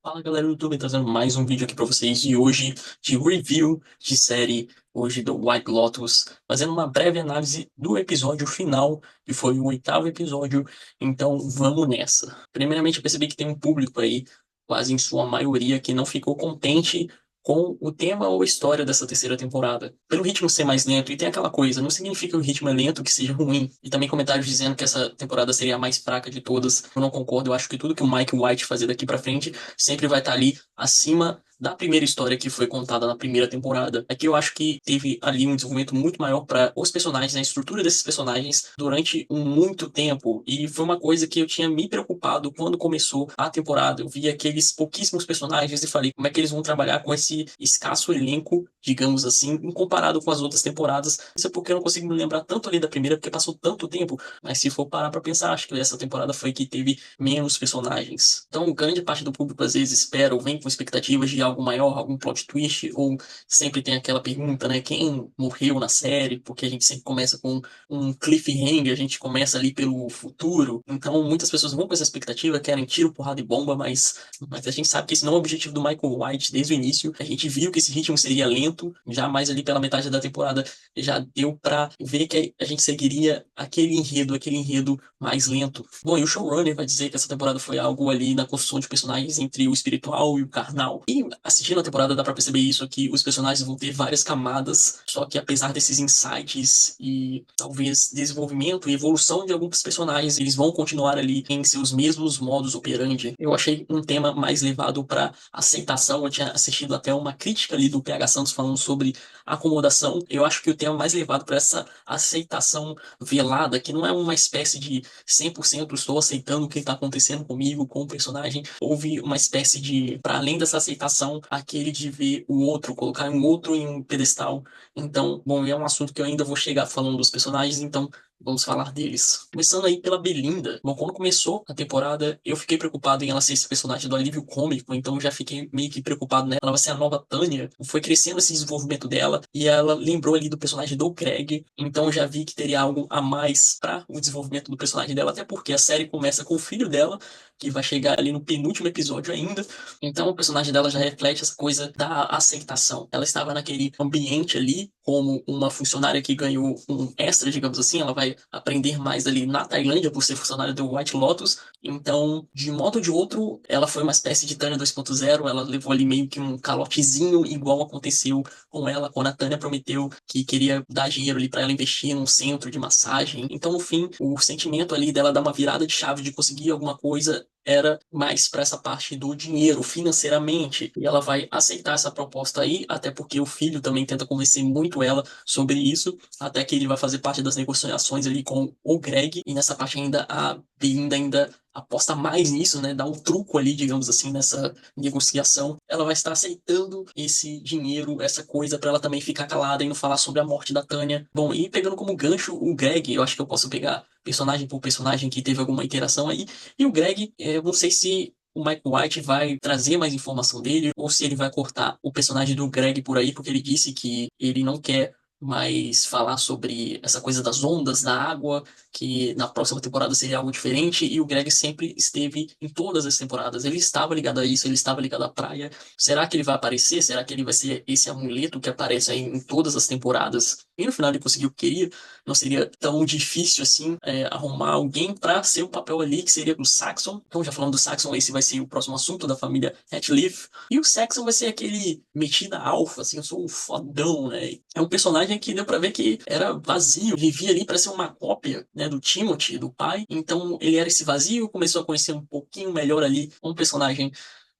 Fala galera do YouTube, trazendo mais um vídeo aqui pra vocês e hoje de review de série hoje do White Lotus, fazendo uma breve análise do episódio final, que foi o oitavo episódio, então vamos nessa. Primeiramente eu percebi que tem um público aí, quase em sua maioria, que não ficou contente com o tema ou a história dessa terceira temporada. Pelo ritmo ser mais lento, e tem aquela coisa, não significa que o ritmo é lento que seja ruim. E também comentários dizendo que essa temporada seria a mais fraca de todas. Eu não concordo, eu acho que tudo que o Mike White fazer daqui pra frente sempre vai estar ali acima da primeira história que foi contada na primeira temporada. Aqui eu acho que teve ali um desenvolvimento muito maior para os personagens, a estrutura desses personagens durante muito tempo. E foi uma coisa que eu tinha me preocupado quando começou a temporada. Eu vi aqueles pouquíssimos personagens e falei como é que eles vão trabalhar com esse escasso elenco, digamos assim, em comparado com as outras temporadas. Isso é porque eu não consigo me lembrar tanto ali da primeira, porque passou tanto tempo. Mas se for parar pra pensar, acho que essa temporada foi que teve menos personagens. Então, grande parte do público às vezes espera ou vem com expectativas de algo maior, algum plot twist, ou sempre tem aquela pergunta, né? Quem morreu na série? Porque a gente sempre começa com um cliffhanger, a gente começa ali pelo futuro. Então, muitas pessoas vão com essa expectativa, querem tiro, porrada e bomba, mas a gente sabe que esse não é o objetivo do Michael White desde o início. A gente viu que esse ritmo seria lento, já mais ali pela metade da temporada já deu pra ver que a gente seguiria aquele enredo mais lento. Bom, e o showrunner vai dizer que essa temporada foi algo ali na construção de personagens entre o espiritual e o carnal. E assistindo a temporada dá pra perceber isso, que os personagens vão ter várias camadas, só que apesar desses insights e talvez desenvolvimento e evolução de alguns personagens, eles vão continuar ali em seus mesmos modus operandi. Eu achei um tema mais levado pra aceitação. Eu tinha assistido até uma crítica ali do PH Santos falando sobre acomodação. Eu acho que o tema mais levado para essa aceitação velada, que não é uma espécie de 100% estou aceitando o que está acontecendo comigo, com o personagem. Houve uma espécie de, para além dessa aceitação, aquele de ver o outro, colocar um outro em um pedestal. Então, bom, é um assunto que eu ainda vou chegar falando dos personagens, então vamos falar deles. Começando aí pela Belinda. Bom, quando começou a temporada, eu fiquei preocupado em ela ser esse personagem do alívio cômico, então eu já fiquei meio que preocupado nela. Ela vai ser a nova Tânia. Foi crescendo esse desenvolvimento dela e ela lembrou ali do personagem do Greg, então eu já vi que teria algo a mais para o desenvolvimento do personagem dela, até porque a série começa com o filho dela, que vai chegar ali no penúltimo episódio ainda. Então o personagem dela já reflete essa coisa da aceitação. Ela estava naquele ambiente ali como uma funcionária que ganhou um extra, digamos assim, ela vai aprender mais ali na Tailândia por ser funcionária do White Lotus. Então, de um modo ou de outro, ela foi uma espécie de Tânia 2.0, ela levou ali meio que um calotezinho igual aconteceu com ela quando a Tânia prometeu que queria dar dinheiro ali para ela investir num centro de massagem. Então, no fim, o sentimento ali dela dar uma virada de chave de conseguir alguma coisa era mais para essa parte do dinheiro, financeiramente. E ela vai aceitar essa proposta aí, até porque o filho também tenta convencer muito ela sobre isso, até que ele vai fazer parte das negociações ali com o Greg, e nessa parte ainda a Belinda ainda aposta mais nisso, né? Dá um truco ali, digamos assim, nessa negociação. Ela vai estar aceitando esse dinheiro, essa coisa, para ela também ficar calada e não falar sobre a morte da Tânia. Bom, e pegando como gancho o Greg, eu acho que eu posso pegar personagem por personagem que teve alguma interação aí. E o Greg, eu não sei se o Mike White vai trazer mais informação dele ou se ele vai cortar o personagem do Greg por aí, porque ele disse que ele não quer mais falar sobre essa coisa das ondas, da água, que na próxima temporada seria algo diferente, e o Greg sempre esteve em todas as temporadas. Ele estava ligado a isso, ele estava ligado à praia. Será que ele vai aparecer? Será que ele vai ser esse amuleto que aparece aí em todas as temporadas? E no final ele conseguiu o que queria. Não seria tão difícil assim arrumar alguém para ser o papel ali, que seria o Saxon. Então, já falando do Saxon, esse vai ser o próximo assunto da família Ratcliffe. E o Saxon vai ser aquele metida alfa, assim, eu sou um fodão, né? É um personagem que deu pra ver que era vazio, vivia ali para ser uma cópia, né, do Timothy, do pai. Então ele era esse vazio, começou a conhecer um pouquinho melhor ali um personagem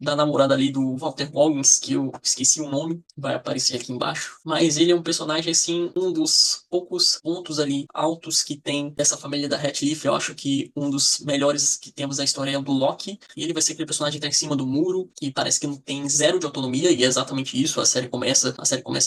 da namorada ali do Walter Goggins, que eu esqueci o nome, vai aparecer aqui embaixo. Mas ele é um personagem, assim, um dos poucos pontos ali altos que tem dessa família da Ratcliffe. Eu acho que um dos melhores que temos na história é o do Loki. E ele vai ser aquele personagem que tá em cima do muro, que parece que não tem zero de autonomia, e é exatamente isso. A série começa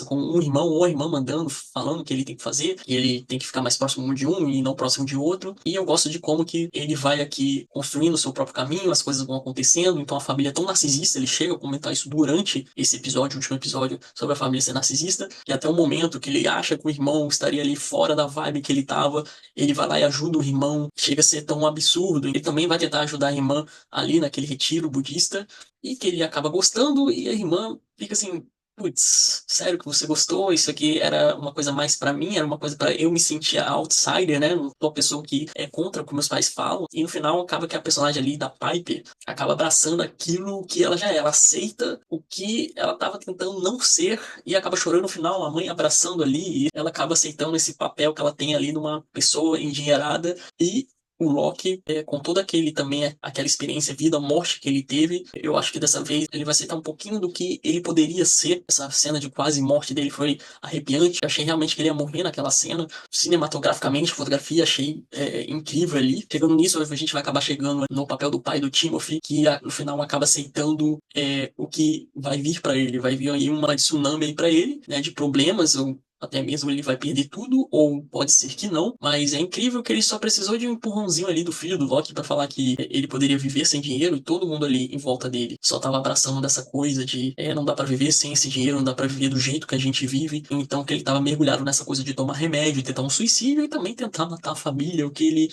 com um irmão ou uma irmã mandando, falando o que ele tem que fazer, e ele tem que ficar mais próximo de um e não próximo de outro. E eu gosto de como que ele vai aqui construindo o seu próprio caminho, as coisas vão acontecendo, então a família é tão narcisista, ele chega a comentar isso durante esse episódio, o último episódio, sobre a família ser narcisista, e até o momento que ele acha que o irmão estaria ali fora da vibe que ele tava, ele vai lá e ajuda o irmão, chega a ser tão absurdo, ele também vai tentar ajudar a irmã ali naquele retiro budista, e que ele acaba gostando, e a irmã fica assim, putz, sério que você gostou? Isso aqui era uma coisa mais pra mim, era uma coisa pra eu me sentir outsider, né? Não sou a pessoa que é contra o que meus pais falam. E no final acaba que a personagem ali da Piper acaba abraçando aquilo que ela já é. Ela aceita o que ela tava tentando não ser e acaba chorando no final, a mãe abraçando ali, e ela acaba aceitando esse papel que ela tem ali numa pessoa endinheirada e o Loki, com toda aquele também, aquela experiência, vida, morte que ele teve, eu acho que dessa vez ele vai aceitar um pouquinho do que ele poderia ser. Essa cena de quase morte dele foi arrepiante. Eu achei realmente que ele ia morrer naquela cena. Cinematograficamente, fotografia, achei incrível ali. Chegando nisso, a gente vai acabar chegando no papel do pai do Timothy, que no final acaba aceitando o que vai vir para ele. Vai vir aí uma tsunami aí para ele, né, de problemas. Até mesmo ele vai perder tudo, ou pode ser que não, mas é incrível que ele só precisou de um empurrãozinho ali do filho do Loki pra falar que ele poderia viver sem dinheiro e todo mundo ali em volta dele só tava abraçando dessa coisa de não dá pra viver sem esse dinheiro, não dá pra viver do jeito que a gente vive. Então que ele tava mergulhado nessa coisa de tomar remédio, tentar um suicídio e também tentar matar a família, o que ele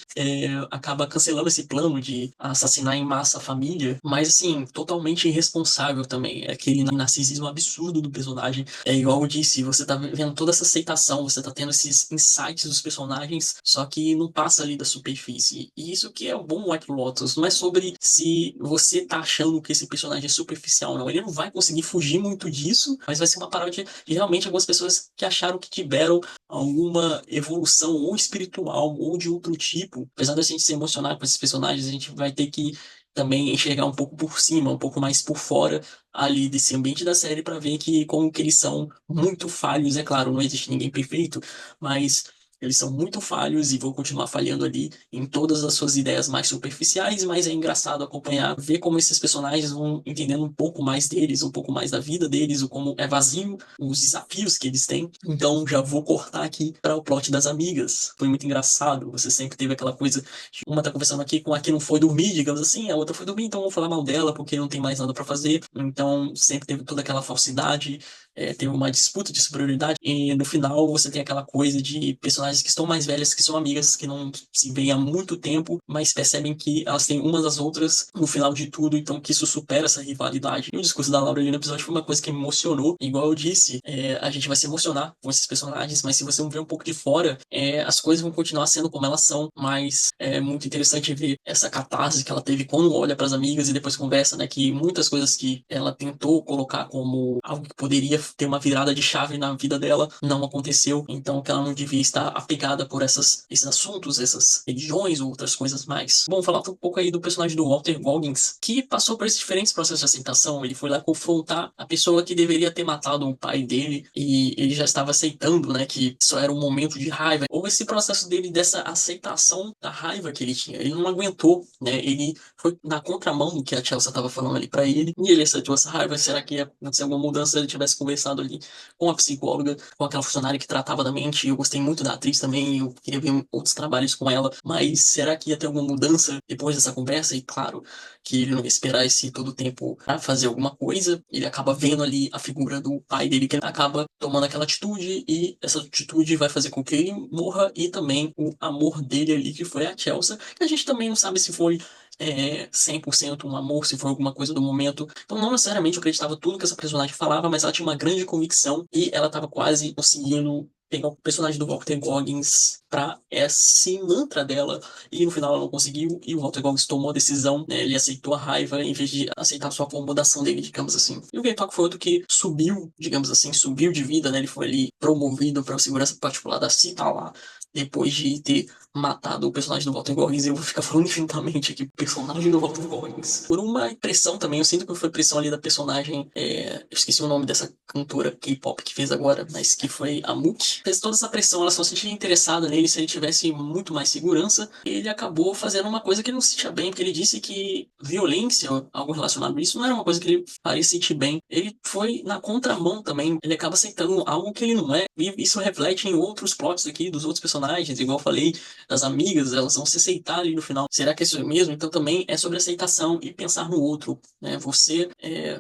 acaba cancelando esse plano de assassinar em massa a família, mas assim, totalmente irresponsável também. É aquele narcisismo absurdo do personagem. É igual eu disse, você tá vendo toda essa aceitação, você tá tendo esses insights dos personagens, só que não passa ali da superfície. E isso que é o bom White Lotus, não é sobre se você tá achando que esse personagem é superficial, não. Ele não vai conseguir fugir muito disso, mas vai ser uma paródia de realmente algumas pessoas que acharam que tiveram alguma evolução ou espiritual ou de outro tipo. Apesar da gente se emocionar com esses personagens, a gente vai ter que também enxergar um pouco por cima, um pouco mais por fora ali desse ambiente da série para ver que como que eles são muito falhos, é claro, não existe ninguém perfeito, mas eles são muito falhos e vão continuar falhando ali em todas as suas ideias mais superficiais, mas é engraçado acompanhar, ver como esses personagens vão entendendo um pouco mais deles, um pouco mais da vida deles, o como é vazio, os desafios que eles têm. Então já vou cortar aqui para o plot das amigas. Foi muito engraçado, você sempre teve aquela coisa de uma tá conversando aqui com a que não foi dormir, digamos assim, a outra foi dormir, então vou falar mal dela porque não tem mais nada para fazer. Então sempre teve toda aquela falsidade, teve uma disputa de superioridade e no final você tem aquela coisa de personagens que estão mais velhas, que são amigas, que não se veem há muito tempo, mas percebem que elas têm umas das outras no final de tudo, então que isso supera essa rivalidade. E o discurso da Laura ali no episódio foi uma coisa que me emocionou. Igual eu disse, a gente vai se emocionar com esses personagens, mas se você não ver um pouco de fora, as coisas vão continuar sendo como elas são, mas é muito interessante ver essa catarse que ela teve quando olha para as amigas e depois conversa, né, que muitas coisas que ela tentou colocar como algo que poderia ter uma virada de chave na vida dela não aconteceu, então que ela não devia estar apegada por esses assuntos, essas religiões ou outras coisas mais. Bom, falar um pouco aí do personagem do Walter Goggins, que passou por esses diferentes processos de aceitação. Ele foi lá confrontar a pessoa que deveria ter matado o pai dele e ele já estava aceitando, né, que só era um momento de raiva. Houve esse processo dele dessa aceitação da raiva que ele tinha. Ele não aguentou, né? Ele foi na contramão do que a Chelsea estava falando ali para ele e ele aceitou essa raiva. Será que ia acontecer alguma mudança se ele tivesse conversado ali com a psicóloga, com aquela funcionária que tratava da mente? Eu gostei muito da atriz também, eu queria ver outros trabalhos com ela, mas será que ia ter alguma mudança depois dessa conversa? E claro que ele não ia esperar esse todo o tempo para fazer alguma coisa. Ele acaba vendo ali a figura do pai dele, que ele acaba tomando aquela atitude, e essa atitude vai fazer com que ele morra, e também o amor dele ali, que foi a Chelsea, que a gente também não sabe se foi 100% um amor, se foi alguma coisa do momento. Então não necessariamente eu acreditava tudo que essa personagem falava, mas ela tinha uma grande convicção e ela estava quase conseguindo pegar o personagem do Walter Goggins pra esse mantra dela, e no final ela não conseguiu, e o Walter Goggins tomou a decisão, né? Ele aceitou a raiva em vez de aceitar sua acomodação dele, digamos assim. E o Gator foi outro que subiu, digamos assim, subiu de vida, né? Ele foi ali promovido para a segurança particular da Cita lá, depois de ter matado o personagem do Walter Goggins. Eu vou ficar falando infinitamente aqui, personagem do Walter Goggins. Por uma impressão também, eu sinto que foi pressão ali da personagem, eu esqueci o nome dessa cantora K-pop que fez agora, mas que foi a Mookie. Fez toda essa pressão, ela só se sentia interessada nele se ele tivesse muito mais segurança. E ele acabou fazendo uma coisa que ele não se sentia bem, porque ele disse que violência, algo relacionado a isso, não era uma coisa que ele faria sentir bem. Ele foi na contramão também, ele acaba aceitando algo que ele não é, e isso reflete em outros plots aqui dos outros personagens personagens, igual eu falei, das amigas, elas vão se aceitar ali no final. Será que é isso mesmo? Então também é sobre aceitação e pensar no outro, né? Você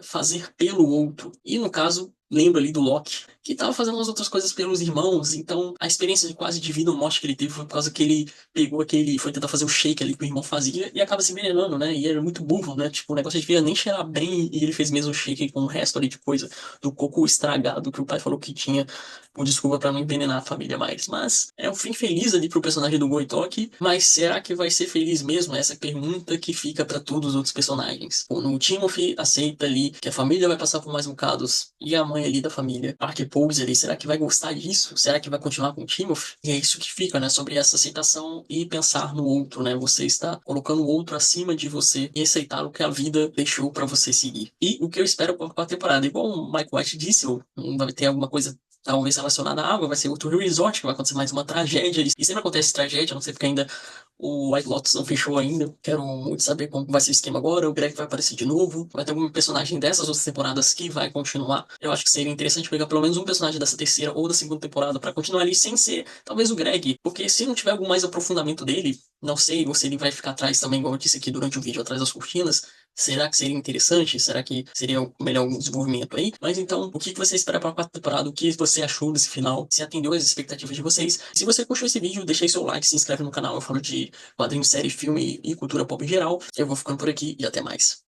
fazer pelo outro. E no caso, lembro ali do Loki, que estava fazendo umas outras coisas pelos irmãos, então a experiência de quase de vida ou morte que ele teve foi por causa que ele pegou foi tentar fazer o shake ali que o irmão fazia e acaba se envenenando, né? E era muito burro, né? Tipo, o negócio devia nem cheirar bem e ele fez mesmo o shake com o resto ali de coisa do coco estragado que o pai falou que tinha, por desculpa pra não envenenar a família mais. Mas é um fim feliz ali pro personagem do Goitoki, mas será que vai ser feliz mesmo? Essa é a pergunta que fica pra todos os outros personagens. Quando o Timothy aceita ali que a família vai passar por mais bocados e a mãe ali da família, Parker Pose ali, será que vai gostar disso? Será que vai continuar com o Timothy? E é isso que fica, né? Sobre essa aceitação e pensar no outro, né? Você está colocando o outro acima de você e aceitar o que a vida deixou pra você seguir. E o que eu espero para a quarta temporada, igual o Mike White disse, vai ter alguma coisa talvez relacionada à água, vai ser outro resort, que vai acontecer mais uma tragédia. E sempre acontece tragédia, não sei porque ainda o White Lotus não fechou ainda. Quero muito saber como vai ser o esquema agora. O Greg vai aparecer de novo. Vai ter algum personagem dessas outras temporadas que vai continuar. Eu acho que seria interessante pegar pelo menos um personagem dessa terceira ou da segunda temporada pra continuar ali sem ser talvez o Greg. Porque se não tiver algum mais aprofundamento dele, não sei, ou se ele vai ficar atrás também, igual eu disse aqui durante o vídeo, atrás das cortinas. Será que seria interessante? Será que seria melhor um desenvolvimento aí? Mas então, o que você espera para a quarta temporada? O que você achou desse final? Se atendeu às expectativas de vocês? Se você curtiu esse vídeo, deixa aí seu like, se inscreve no canal. Eu falo de quadrinhos, série, filme e cultura pop em geral. Eu vou ficando por aqui e até mais.